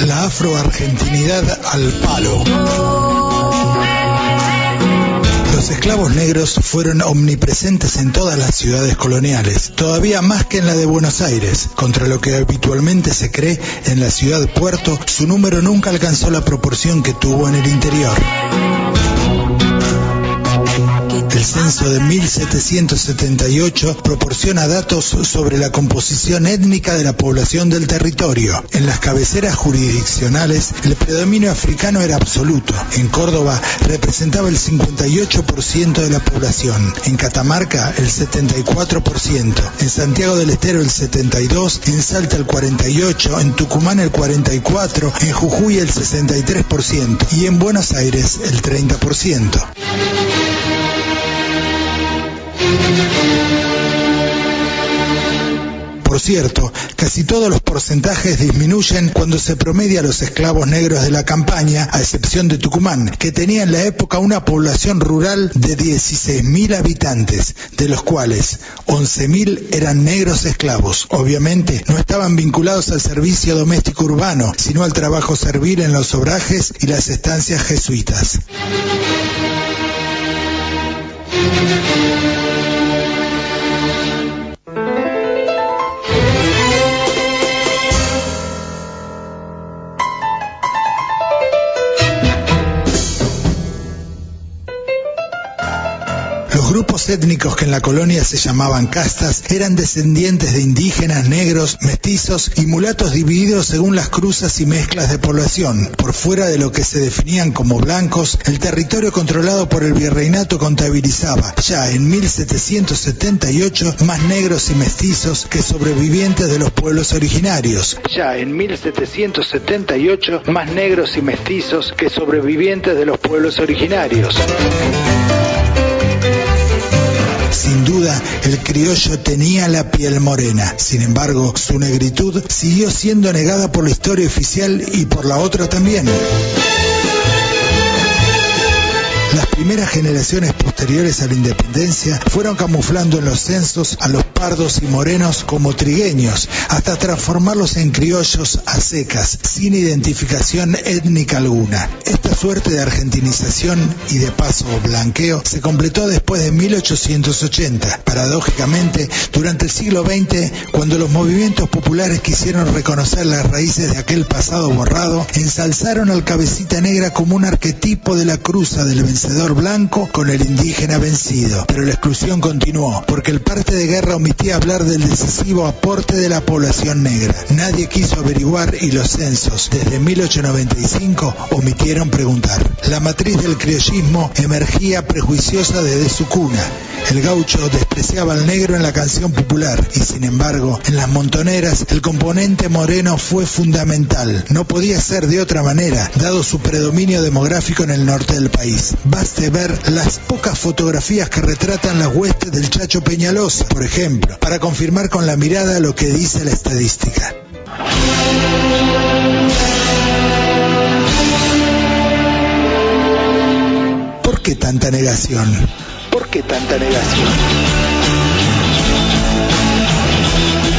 La afroargentinidad al palo. Los esclavos negros fueron omnipresentes en todas las ciudades coloniales, todavía más que en la de Buenos Aires. Contra lo que habitualmente se cree, en la ciudad puerto, su número nunca alcanzó la proporción que tuvo en el interior. El censo de 1778 proporciona datos sobre la composición étnica de la población del territorio. En las cabeceras jurisdiccionales, el predominio africano era absoluto. En Córdoba representaba el 58% de la población, en Catamarca el 74%, en Santiago del Estero el 72%, en Salta el 48%, en Tucumán el 44%, en Jujuy el 63% y en Buenos Aires el 30%. Por cierto, casi todos los porcentajes disminuyen cuando se promedia los esclavos negros de la campaña, a excepción de Tucumán, que tenía en la época una población rural de 16.000 habitantes, de los cuales 11.000 eran negros esclavos. Obviamente no estaban vinculados al servicio doméstico urbano, sino al trabajo servil en los obrajes y las estancias jesuitas. Los grupos étnicos que en la colonia se llamaban castas eran descendientes de indígenas, negros, mestizos y mulatos divididos según las cruzas y mezclas de población. Por fuera de lo que se definían como blancos, el territorio controlado por el virreinato contabilizaba, ya en 1778, más negros y mestizos que sobrevivientes de los pueblos originarios. Ya en 1778, más negros y mestizos que sobrevivientes de los pueblos originarios. Sin duda, el criollo tenía la piel morena. Sin embargo, su negritud siguió siendo negada por la historia oficial y por la otra también. Las primeras generaciones posteriores a la independencia fueron camuflando en los censos a los pardos y morenos como trigueños, hasta transformarlos en criollos a secas, sin identificación étnica alguna. Esta suerte de argentinización y de paso blanqueo se completó después de 1880. Paradójicamente, durante el siglo XX, cuando los movimientos populares quisieron reconocer las raíces de aquel pasado borrado, ensalzaron al cabecita negra como un arquetipo de la cruza del vencedor blanco con el indígena vencido. Pero la exclusión continuó, porque el parte de guerra omitía hablar del decisivo aporte de la población negra. Nadie quiso averiguar y los censos, desde 1895, omitieron preguntar. La matriz del criollismo emergía prejuiciosa desde su cuna. El gaucho despreciaba al negro en la canción popular y, sin embargo, en las montoneras el componente moreno fue fundamental. No podía ser de otra manera, dado su predominio demográfico en el norte del país. Baste ver las pocas fotografías que retratan las huestes del Chacho Peñalosa, por ejemplo, para confirmar con la mirada lo que dice la estadística. ¿Por qué tanta negación? ¿Por qué tanta negación?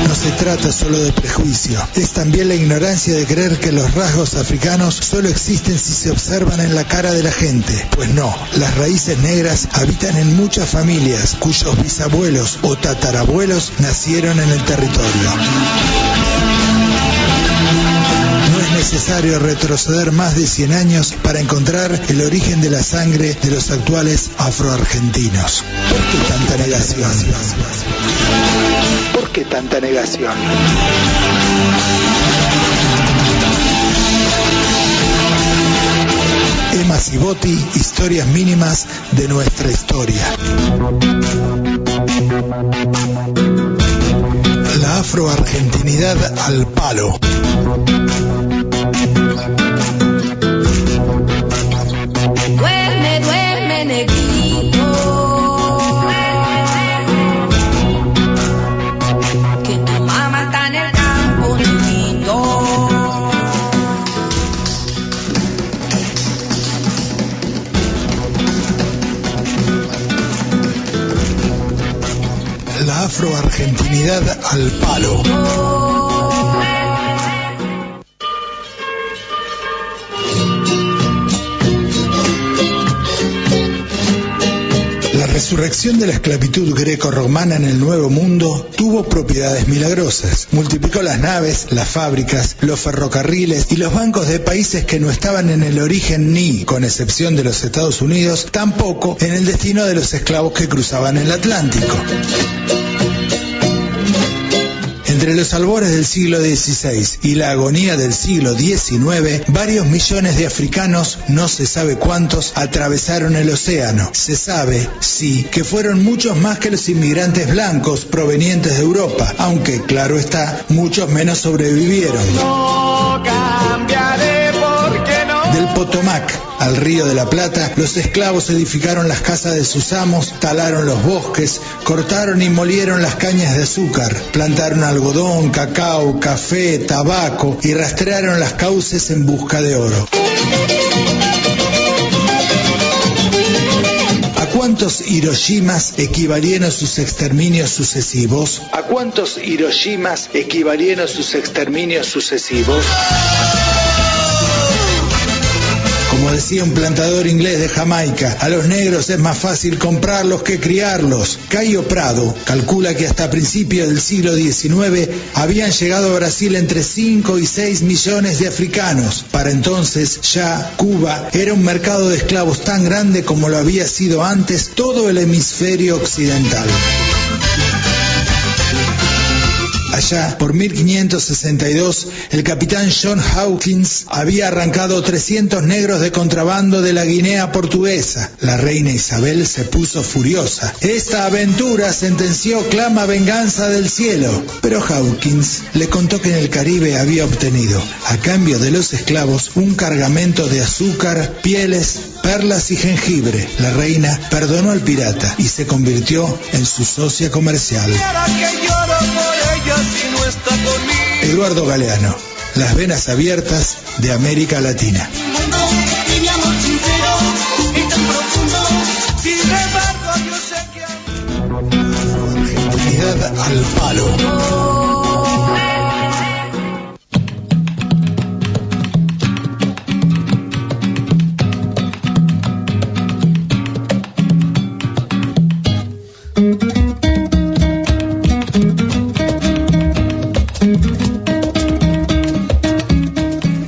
No se trata solo de prejuicio, es también la ignorancia de creer que los rasgos africanos solo existen si se observan en la cara de la gente. Pues no, las raíces negras habitan en muchas familias cuyos bisabuelos o tatarabuelos nacieron en el territorio. No es necesario retroceder más de 100 años para encontrar el origen de la sangre de los actuales afroargentinos. ¿Por qué tanta negación? ¿Por qué tanta negación? Emma Cibotti, historias mínimas de nuestra historia. La afroargentinidad al palo. Duerme, duerme, negrito, que tu mamá está en el campo, negrito. Afro-argentinidad al palo. La resurrección de la esclavitud greco-romana en el Nuevo Mundo tuvo propiedades milagrosas. Multiplicó las naves, las fábricas, los ferrocarriles y los bancos de países que no estaban en el origen ni, con excepción de los Estados Unidos, tampoco en el destino de los esclavos que cruzaban el Atlántico. Entre los albores del siglo XVI y la agonía del siglo XIX, varios millones de africanos, no se sabe cuántos, atravesaron el océano. Se sabe, sí, que fueron muchos más que los inmigrantes blancos provenientes de Europa, aunque, claro está, muchos menos sobrevivieron. No cambiaré porque no. Del Potomac al Río de la Plata, los esclavos edificaron las casas de sus amos, talaron los bosques, cortaron y molieron las cañas de azúcar, plantaron algodón, cacao, café, tabaco y rastrearon las cauces en busca de oro. ¿A cuántos Hiroshimas equivalieron sus exterminios sucesivos? ¿A cuántos Hiroshimas equivalieron sus exterminios sucesivos? Como decía un plantador inglés de Jamaica, a los negros es más fácil comprarlos que criarlos. Caio Prado calcula que hasta principios del siglo XIX habían llegado a Brasil entre 5 y 6 millones de africanos. Para entonces ya Cuba era un mercado de esclavos tan grande como lo había sido antes todo el hemisferio occidental. Allá, por 1562, el capitán John Hawkins había arrancado 300 negros de contrabando de la Guinea portuguesa. La reina Isabel se puso furiosa. Esta aventura, sentenció, clama venganza del cielo. Pero Hawkins le contó que en el Caribe había obtenido, a cambio de los esclavos, un cargamento de azúcar, pieles, perlas y jengibre. La reina perdonó al pirata y se convirtió en su socia comercial. Eduardo Galeano, las venas abiertas de América Latina. Argentinidad al palo.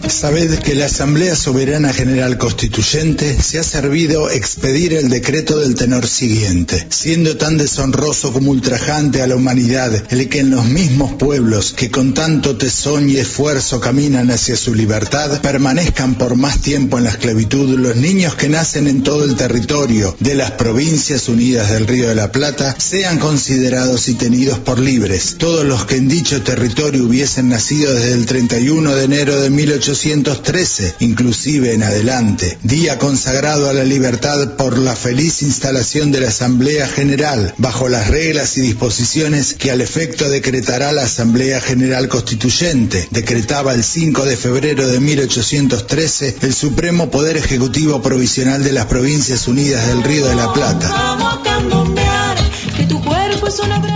Sabed que la Asamblea Soberana General Constituyente se ha servido expedir el decreto del tenor siguiente: siendo tan deshonroso como ultrajante a la humanidad el que en los mismos pueblos que con tanto tesón y esfuerzo caminan hacia su libertad permanezcan por más tiempo en la esclavitud los niños que nacen en todo el territorio de las Provincias Unidas del Río de la Plata sean considerados y tenidos por libres todos los que en dicho territorio hubiesen nacido desde el 31 de enero de 1813, inclusive en adelante, día consagrado a la libertad por la feliz instalación de la Asamblea General, bajo las reglas y disposiciones que al efecto decretará la Asamblea General Constituyente, decretaba el 5 de febrero de 1813 el Supremo Poder Ejecutivo Provisional de las Provincias Unidas del Río de la Plata.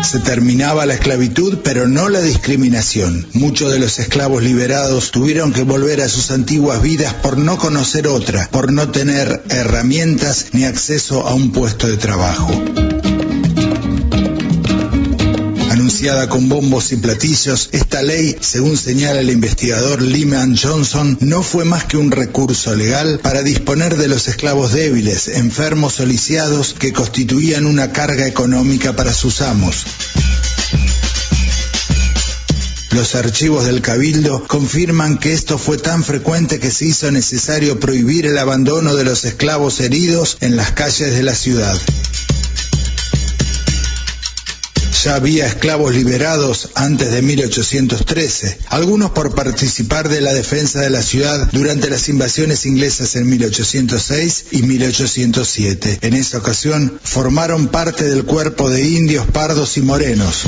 Se terminaba la esclavitud, pero no la discriminación. Muchos de los esclavos liberados tuvieron que volver a sus antiguas vidas por no conocer otra, por no tener herramientas ni acceso a un puesto de trabajo. Anunciada con bombos y platillos, esta ley, según señala el investigador Lyman Johnson, no fue más que un recurso legal para disponer de los esclavos débiles, enfermos o lisiados que constituían una carga económica para sus amos. Los archivos del Cabildo confirman que esto fue tan frecuente que se hizo necesario prohibir el abandono de los esclavos heridos en las calles de la ciudad. Ya había esclavos liberados antes de 1813, algunos por participar de la defensa de la ciudad durante las invasiones inglesas en 1806 y 1807. En esa ocasión formaron parte del cuerpo de indios, pardos y morenos.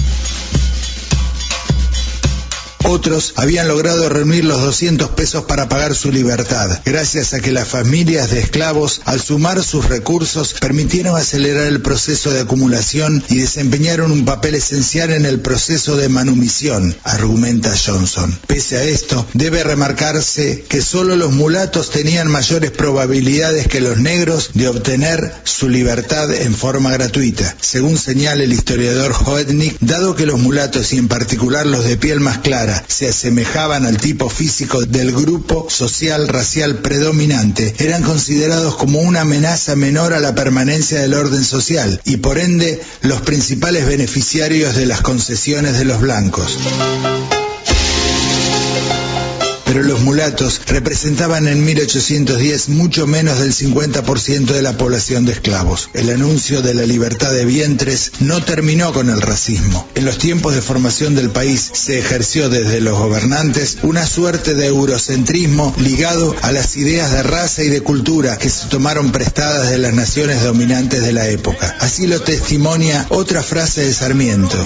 Otros habían logrado reunir los 200 pesos para pagar su libertad, gracias a que las familias de esclavos, al sumar sus recursos, permitieron acelerar el proceso de acumulación y desempeñaron un papel esencial en el proceso de manumisión, argumenta Johnson. Pese a esto, debe remarcarse que solo los mulatos tenían mayores probabilidades que los negros de obtener su libertad en forma gratuita, según señala el historiador Hoetnik, dado que los mulatos y en particular los de piel más clara se asemejaban al tipo físico del grupo social racial predominante, eran considerados como una amenaza menor a la permanencia del orden social y por ende los principales beneficiarios de las concesiones de los blancos. Pero los mulatos representaban en 1810 mucho menos del 50% de la población de esclavos. El anuncio de la libertad de vientres no terminó con el racismo. En los tiempos de formación del país se ejerció desde los gobernantes una suerte de eurocentrismo ligado a las ideas de raza y de cultura que se tomaron prestadas de las naciones dominantes de la época. Así lo testimonia otra frase de Sarmiento.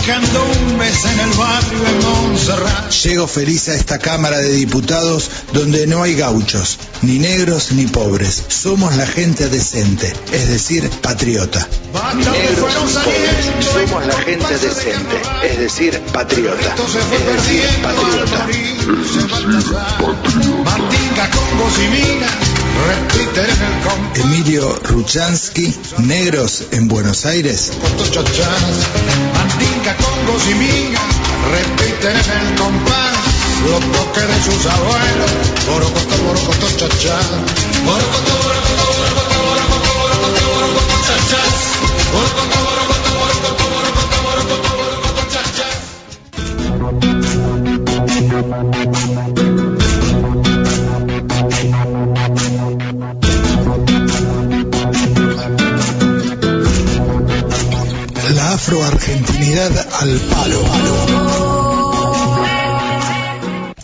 Llego feliz a esta Cámara de Diputados donde no hay gauchos, ni negros ni pobres. Somos la gente decente, es decir, patriota. Ni negros ni pobres, somos la gente decente, es decir, patriota. Es decir, patriota. Emilio Ruchansky, Negros en Buenos Aires. Repiten el compás, los toques de sus abuelos, borocoto, borocoto, chachá, borocoto, borocoto, borocoto, borocoto, borocoto, borocoto, chachá, borocoto, borocoto, borocoto, borocoto, borocoto, chachá. La afroargentinidad al palo.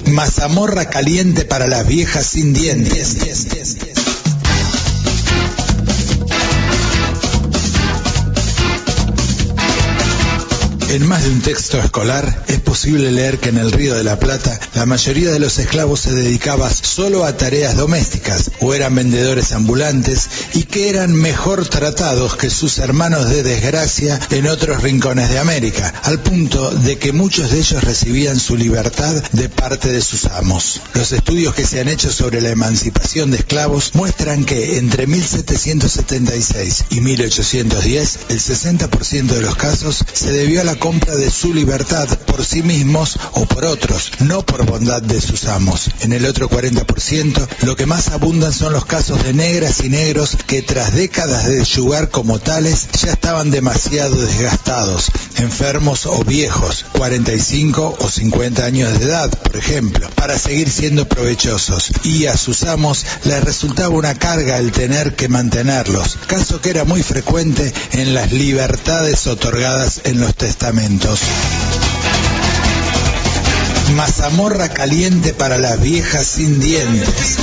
Mazamorra caliente para las viejas sin dientes. En más de un texto escolar es posible leer que en el Río de la Plata la mayoría de los esclavos se dedicaba solo a tareas domésticas o eran vendedores ambulantes y que eran mejor tratados que sus hermanos de desgracia en otros rincones de América, al punto de que muchos de ellos recibían su libertad de parte de sus amos. Los estudios que se han hecho sobre la emancipación de esclavos muestran que entre 1776 y 1810 el 60% de los casos se debió a la compra de su libertad por sí mismos o por otros, no por bondad de sus amos. En el otro 40%, lo que más abundan son los casos de negras y negros que tras décadas de yugar como tales, ya estaban demasiado desgastados, enfermos o viejos, 45 o 50 años de edad, por ejemplo, para seguir siendo provechosos, y a sus amos les resultaba una carga el tener que mantenerlos, caso que era muy frecuente en las libertades otorgadas en los testamentos. Mazamorra caliente para las viejas sin dientes.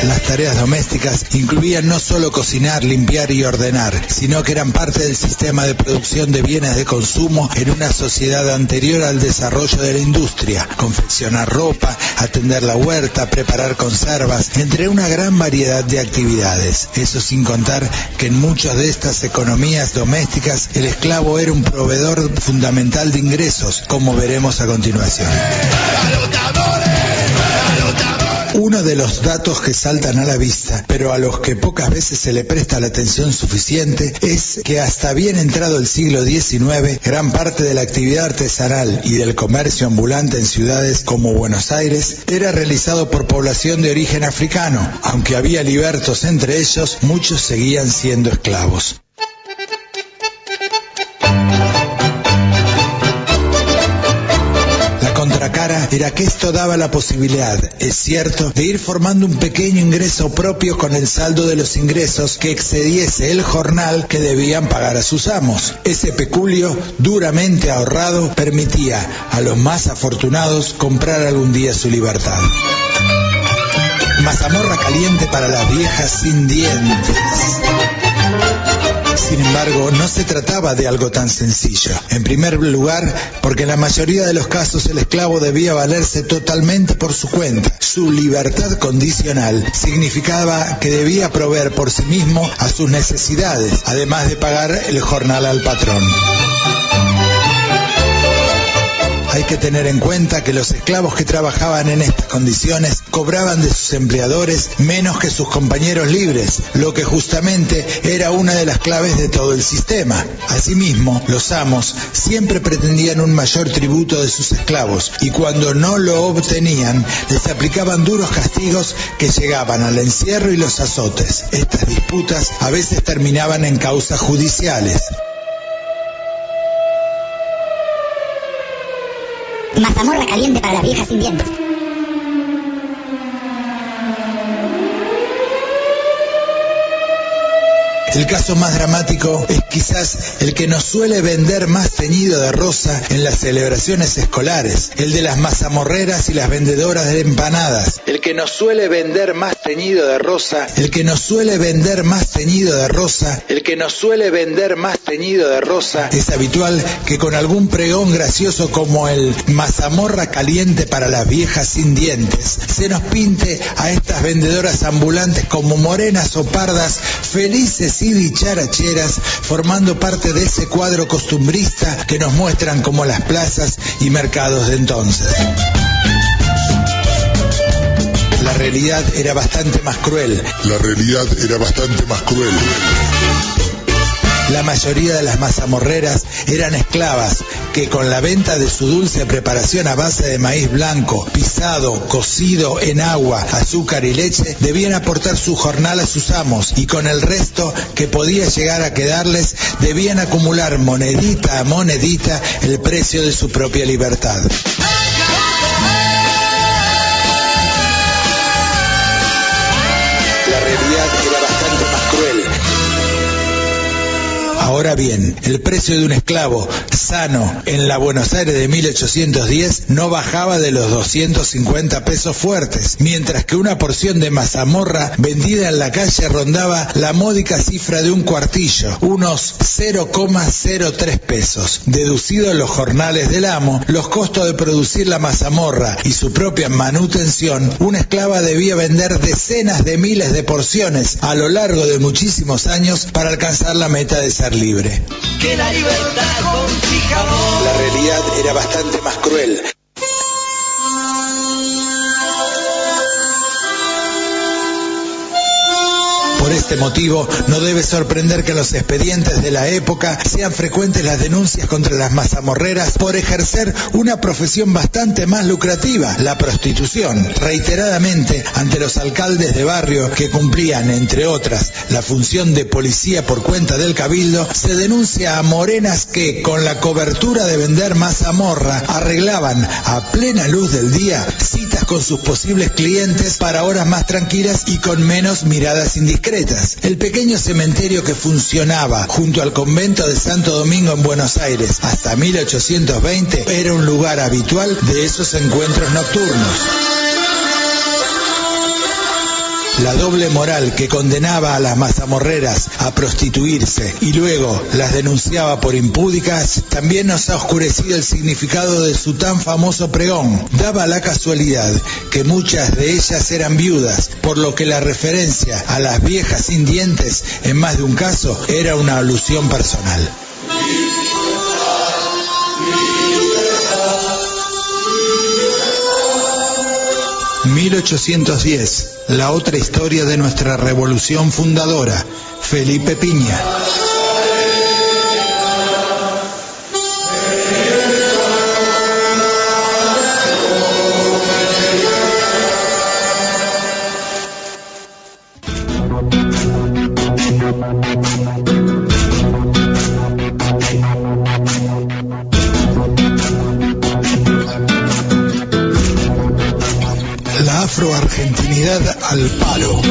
Las tareas domésticas incluían no solo cocinar, limpiar y ordenar, sino que eran parte del sistema de producción de bienes de consumo en una sociedad anterior al desarrollo de la industria. Confeccionar ropa, atender la huerta, preparar conservas, entre una gran variedad de actividades. Eso sin contar que en muchas de estas economías domésticas el esclavo era un proveedor fundamental de ingresos, como veremos a continuación. Uno de los datos que saltan a la vista, pero a los que pocas veces se le presta la atención suficiente, es que hasta bien entrado el siglo XIX, gran parte de la actividad artesanal y del comercio ambulante en ciudades como Buenos Aires era realizado por población de origen africano. Aunque había libertos entre ellos, muchos seguían siendo esclavos. Contracara era que esto daba la posibilidad, es cierto, de ir formando un pequeño ingreso propio con el saldo de los ingresos que excediese el jornal que debían pagar a sus amos. Ese peculio, duramente ahorrado, permitía a los más afortunados comprar algún día su libertad. Mazamorra caliente para las viejas sin dientes. Sin embargo, no se trataba de algo tan sencillo. En primer lugar, porque en la mayoría de los casos el esclavo debía valerse totalmente por su cuenta. Su libertad condicional significaba que debía proveer por sí mismo a sus necesidades, además de pagar el jornal al patrón. Hay que tener en cuenta que los esclavos que trabajaban en estas condiciones cobraban de sus empleadores menos que sus compañeros libres, lo que justamente era una de las claves de todo el sistema. Asimismo, los amos siempre pretendían un mayor tributo de sus esclavos y cuando no lo obtenían, les aplicaban duros castigos que llegaban al encierro y los azotes. Estas disputas a veces terminaban en causas judiciales. Mazamorra caliente para las viejas sin dientes. El caso más dramático es quizás el que nos suele vender más teñido de rosa en las celebraciones escolares, el de las mazamorreras y las vendedoras de empanadas. El que nos suele vender más teñido de rosa, el que nos suele vender más teñido de rosa, el que nos suele vender más teñido de rosa. Es habitual que con algún pregón gracioso como el mazamorra caliente para las viejas sin dientes, se nos pinte a estas vendedoras ambulantes como morenas o pardas, felices y dicharacheras, formando parte de ese cuadro costumbrista que nos muestran como las plazas y mercados de entonces. La realidad era bastante más cruel. La realidad era bastante más cruel. La mayoría de las mazamorreras eran esclavas que con la venta de su dulce preparación a base de maíz blanco, pisado, cocido en agua, azúcar y leche, debían aportar su jornal a sus amos y con el resto que podía llegar a quedarles, debían acumular monedita a monedita el precio de su propia libertad. La realidad era bastante más cruel. Ahora bien, el precio de un esclavo sano en la Buenos Aires de 1810 no bajaba de los 250 pesos fuertes, mientras que una porción de mazamorra vendida en la calle rondaba la módica cifra de un cuartillo, unos 0,03 pesos. Deducidos los jornales del amo, los costos de producir la mazamorra y su propia manutención, una esclava debía vender decenas de miles de porciones a lo largo de muchísimos años para alcanzar la meta de ser libre. Que la libertad con fijador. La realidad era bastante más cruel. Por este motivo, no debe sorprender que en los expedientes de la época sean frecuentes las denuncias contra las mazamorreras por ejercer una profesión bastante más lucrativa, la prostitución. Reiteradamente, ante los alcaldes de barrio que cumplían, entre otras, la función de policía por cuenta del cabildo, se denuncia a morenas que, con la cobertura de vender mazamorra, arreglaban a plena luz del día citas con sus posibles clientes para horas más tranquilas y con menos miradas indiscretas. El pequeño cementerio que funcionaba junto al convento de Santo Domingo en Buenos Aires hasta 1820 era un lugar habitual de esos encuentros nocturnos. La doble moral que condenaba a las mazamorreras a prostituirse y luego las denunciaba por impúdicas también nos ha oscurecido el significado de su tan famoso pregón. Daba la casualidad que muchas de ellas eran viudas, por lo que la referencia a las viejas sin dientes en más de un caso era una alusión personal. 1810, la otra historia de nuestra revolución fundadora, Felipe Piña. La afroargentinidad al palo.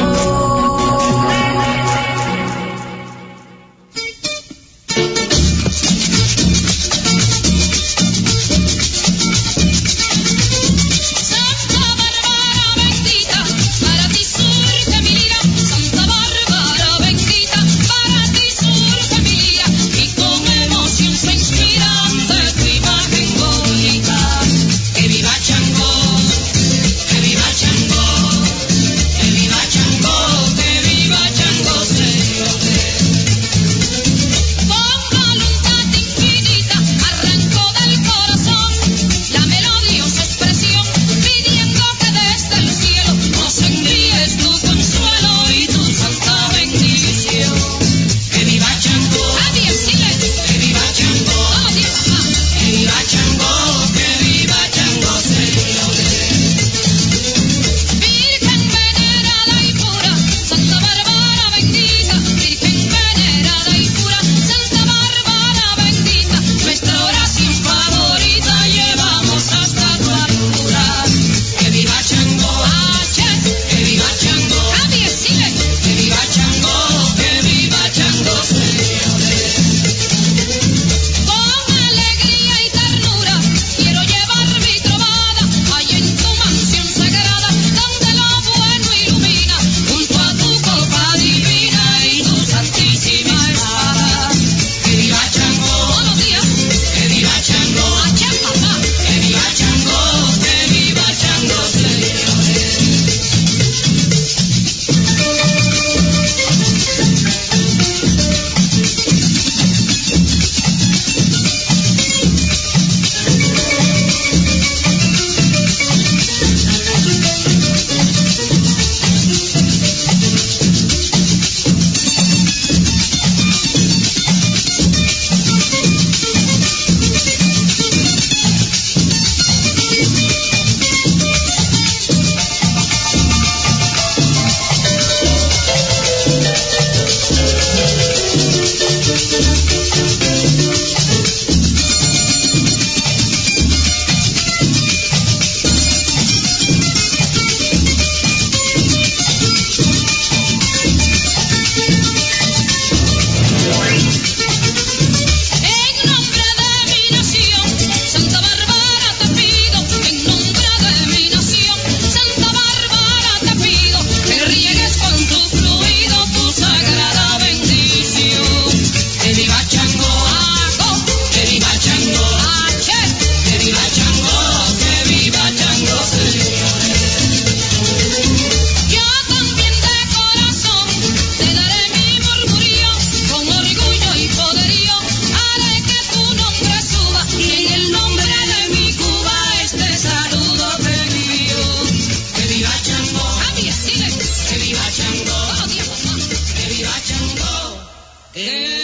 en